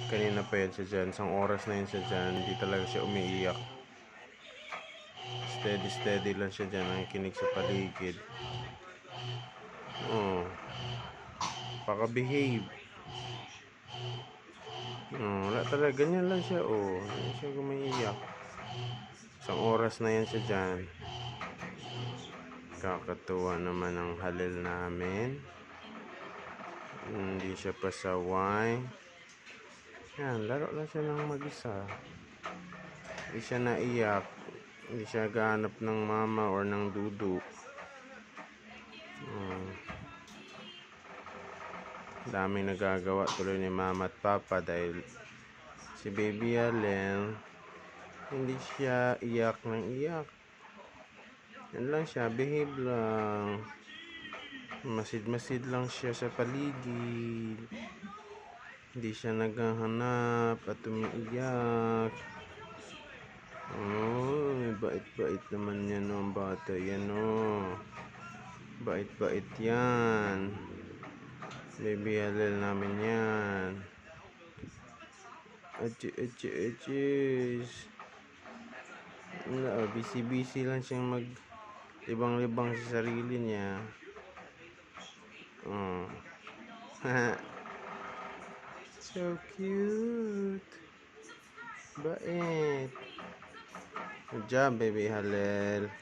Kanina pa yan siya dyan. Isang oras na yun siya dyan. Hindi talaga siya umiiyak. Steady lang siya dyan. Nakikinig sa paligid. Oh. Paka-behave. Wala talaga. Ganyan lang siya. Oh. Hindi siya umiiyak. Isang oras na yan siya dyan. Kakatuwa naman ang halil namin. Hindi siya pasaway. Yan, laro lang siya ng mag-isa. Hindi siya naiyak. Hindi siya gahanap ng mama or ng dudu. Daming nagagawa tuloy ni mama at papa dahil si Baby Allen hindi siya iyak ng iyak. Yan lang siya, behave lang. Masid-masid lang siya sa paligid. Hindi siya naghahanap at umiiyak. Oh, bait-bait naman yan ang bata yan oh. Bait-bait yan. Baby halal namin yan. Achis. Busy lang siyang libang-libang sa sarili niya. Oh. So cute. Bait. Good job, baby halal.